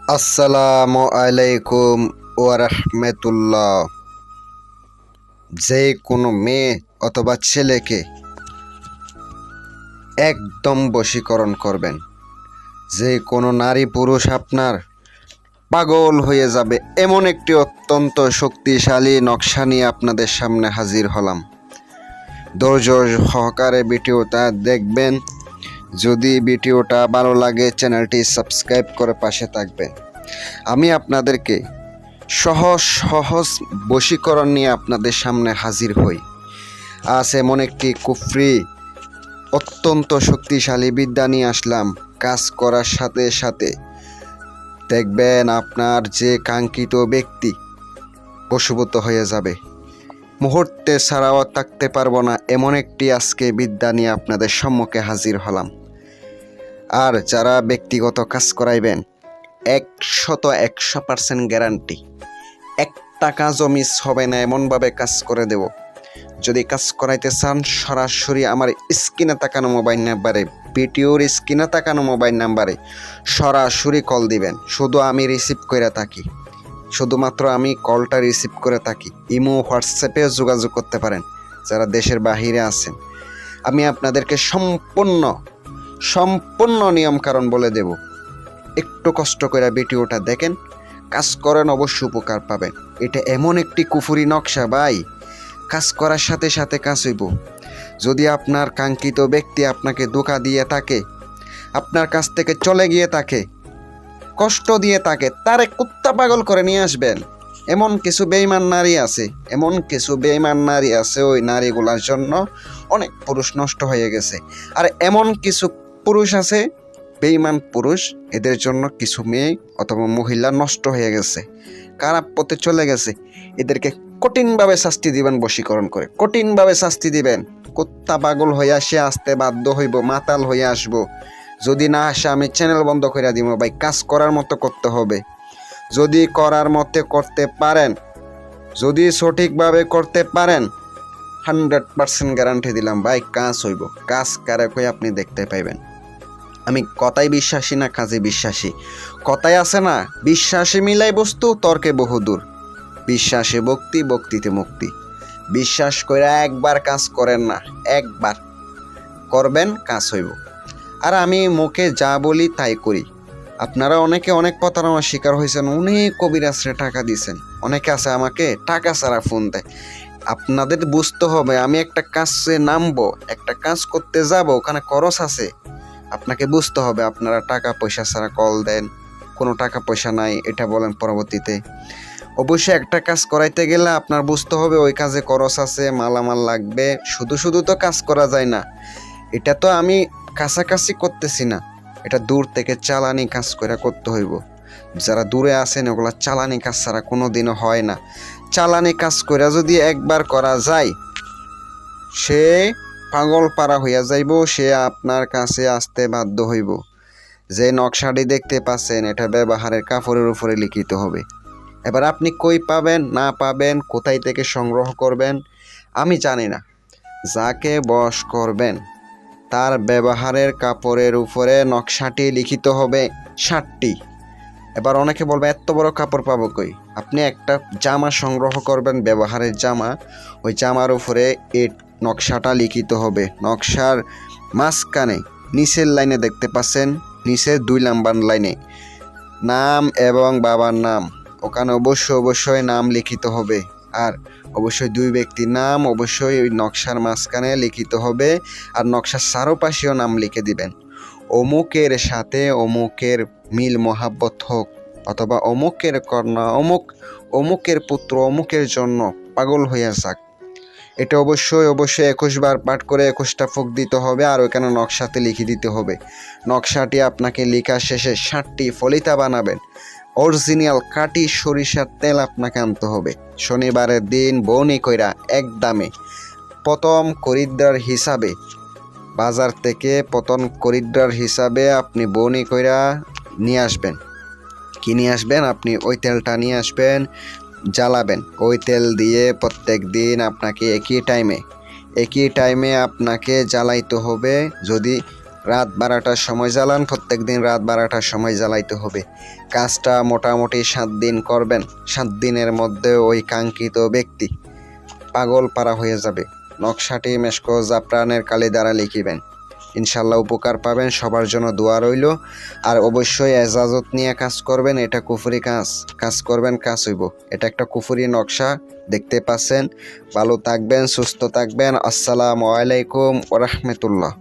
আসসালামু আলাইকুম ওয়া রাহমাতুল্লাহ। যে কোনো মেয়ে অথবা ছেলেকে একদম বশীকরণ করবেন। যে কোনো নারী পুরুষ আপনার পাগল হয়ে যাবে এমন একটি অত্যন্ত শক্তিশালী নকশা নিয়ে আপনাদের সামনে হাজির হলাম। ধৈর্য সহকারে ভিডিওটা দেখবেন। যদি ভিডিওটা ভালো লাগে চ্যানেলটি সাবস্ক্রাইব করে পাশে থাকবেন। আমি আপনাদেরকে সহজ সহজ বশীকরণ নিয়ে আপনাদের সামনে হাজির হই। আজ এমন একটি কুফরি অত্যন্ত শক্তিশালী বিদ্যা নিয়ে আসলাম। কাজ করার সাথে সাথে দেখবেন আপনার যে কাঙ্ক্ষিত ব্যক্তি বশীভূত হয়ে যাবে, মুহূর্তে ছাড়াও থাকতে পারবো না এমন একটি আজকে বিদ্যা নিয়ে আপনাদের সম্মুখে হাজির হলাম। আর যারা ব্যক্তিগত কাজ করাইবেন 100% গ্যারান্টি, একটা কাজও মিস হবে না, এমনভাবে কাজ করে দেব। যদি কাজ করাইতে চান সরাসরি আমার স্ক্রিনে তাকানো মোবাইল নাম্বারে, ভিডিওর স্ক্রিনে তাকানো মোবাইল নাম্বারে সরাসরি কল দিবেন। শুধু আমি রিসিভ করে থাকি, শুধুমাত্র আমি কলটা রিসিভ করে থাকি। ইমো হোয়াটসঅ্যাপে যোগাযোগ করতে পারেন যারা দেশের বাহিরে আছেন। আমি আপনাদেরকে সম্পূর্ণ নিয়মকানুন বলে দেব। একটু কষ্ট করে ভিডিওটা দেখেন, কাজ করেন, অবশ্যই উপকার পাবেন। এটা এমন একটি কুফুরি নকশা ভাই, কাজ করার সাথে সাথে কাজ হইব। যদি আপনার কাঙ্ক্ষিত ব্যক্তি আপনাকে ধোঁকা দিয়ে থাকে, আপনার কাছ থেকে চলে গিয়ে থাকে, কষ্ট দিয়ে থাকে, তারে কুত্তা পাগল করে নিয়ে আসবেন। এমন কিছু বেঈমান নারী আছে, ওই নারীগুলোর জন্য অনেক পুরুষ নষ্ট হয়ে গেছে। আর এমন কিছু পুরুষ আছে, বেঈমান পুরুষ, এদের জন্য কিছু মেয়ে অথবা মহিলা নষ্ট হয়ে গেছে, খারাপ পথে চলে গেছে। এদেরকে কঠিনভাবে শাস্তি দিবেন, বশীকরণ করে কঠিনভাবে শাস্তি দিবেন। কুত্তা পাগল হইয়া সে আসতে বাধ্য হইব, মাতাল হইয়া আসবো। যদি না আসে আমি চ্যানেল বন্ধ করে দিব ভাই। কাজ করার মতো করতে হবে। যদি করার মতে করতে পারেন, যদি সঠিকভাবে করতে পারেন, 100% গ্যারান্টি দিলাম ভাই কাজ হইব। কাজ কারে কই আপনি দেখতে পাইবেন। আমি কথায় বিশ্বাসী না কাজে বিশ্বাসী। কথায় আছে না, বিশ্বাসে মিলাই বস্তু তর্কে বহুদূর। বিশ্বাসে ভক্তি, ভক্তিতে মুক্তি। বিশ্বাস করে একবার কাজ করেন না, একবার করবেন কাজ হইব। আর আমি মুখে যা বলি তাই করি। আপনারা অনেকে অনেক প্রতারণার শিকার হয়েছেন, অনেক কবিরাজরে টাকা দিয়েছেন। অনেকে আছে আমাকে টাকা ছাড়া ফোন দেয়। আপনাদের বুঝতে হবে, আমি একটা কাজে নামবো, একটা কাজ করতে যাব, ওখানে খরচ আছে। আপনাকে বুঝতে হবে। আপনারা টাকা পয়সা ছাড়া কল দেন, কোনো টাকা পয়সা নাই এটা বলেন পরবর্তীতে। অবশ্যই একটা কাজ করাইতে গেলে আপনার বুঝতে হবে ওই কাজে খরচ আছে, মালামাল লাগবে। শুধু শুধু তো কাজ করা যায় না। এটা তো আমি কাছাকাছি করতেছি না, এটা দূর থেকে চালানি কাজ করে করতে হইব। যারা দূরে আছেন ওগুলা চালানি কাজ ছাড়া কোনো দিনও হয় না। চালানি কাজ করে যদি একবার করা যায়, সে পাগল পারা হইয়া যাইব, সে আপনার কাছে আসতে বাধ্য হইব। যে নকশাটি দেখতে পাচ্ছেন এটা ব্যবহারের কাপড়ের উপরে লিখিত হবে। এবার আপনি কই পাবেন না পাবেন, কোথায় থেকে সংগ্রহ করবেন আমি জানি না। যাকে বশ করবেন তার ব্যবহারের কাপড়ের উপরে নকশাটি লিখিত হবে 60টি। এবার অনেকে বলবে এত বড় কাপড় পাবো কই? আপনি একটা জামা সংগ্রহ করবেন, ব্যবহারের জামা, ওই জামার উপরে এই নকশাটা লিখিত হবে। নকশার মাঝখানে নিচের লাইনে দেখতে পাচ্ছেন, নিচের 2 নাম্বার লাইনে নাম এবং বাবার নাম, ওখানে অবশ্যই নাম লিখিত হবে। আর অবশ্যই 2 ব্যক্তির নাম অবশ্যই ওই নকশার মাঝখানে লিখিত হবে। আর নকশার চারপাশেও নাম লিখে দিবেন। অমুকের সাথে অমুকের মিল মহাব্বত হোক, অথবা অমুকের কন্যা অমুকের পুত্র অমুকের জন্য পাগল হইয়া যাক। এটা অবশ্যই 21 বার পাঠ করে 21টা ফুঁক দিতে হবে। আর ওইখানে নকশাতে লিখে দিতে হবে। নকশাটি আপনাকে লেখা শেষে 60টি ফলিতা বানাবেন। অরিজিনাল কাটি সরিষার তেল আপনাকে আনতে হবে। শনিবারের দিন বউনি কইরা একদমে প্রথম খরিদ্দার হিসাবে, বাজার থেকে প্রথম খরিদ্দার হিসাবে আপনি বউনি কইরা নিয়ে আসবেন। কি নিয়ে আসবেন? আপনি ওই তেলটা নিয়ে আসবেন, জ্বালাবেন। ওই তেল দিয়ে প্রত্যেক দিন আপনাকে একই টাইমে আপনাকে জ্বালাইতে হবে। যদি রাত 12টার সময় জ্বালান, প্রত্যেক দিন রাত 12টার সময় জ্বালাইতে হবে। কাজটা মোটামুটি 7 দিন করবেন। 7 দিনের মধ্যে ওই কাঙ্ক্ষিত ব্যক্তি পাগল পারা হয়ে যাবে। নকশাটি মেশকো জাফরানের কালি দ্বারা লিখিবেন, ইনশাল্লাহ উপকার পাবেন। সবার জন্য দোয়া রইল। আর অবশ্যই এজাজত নিয়ে কাজ করবেন, এটা কুফরি কাজ করবেন, কাজ হইব। এটা একটা কুফরি নকশা, দেখতে পাচ্ছেন। ভালো থাকবেন, সুস্থ থাকবেন। আসসালামু আলাইকুম ওয়া রাহমাতুল্লাহ।